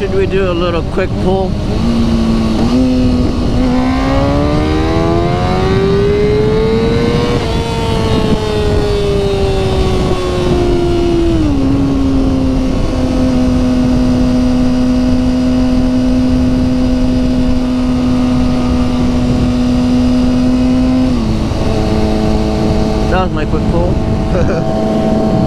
should we do a little quick pull? That was my quick pull.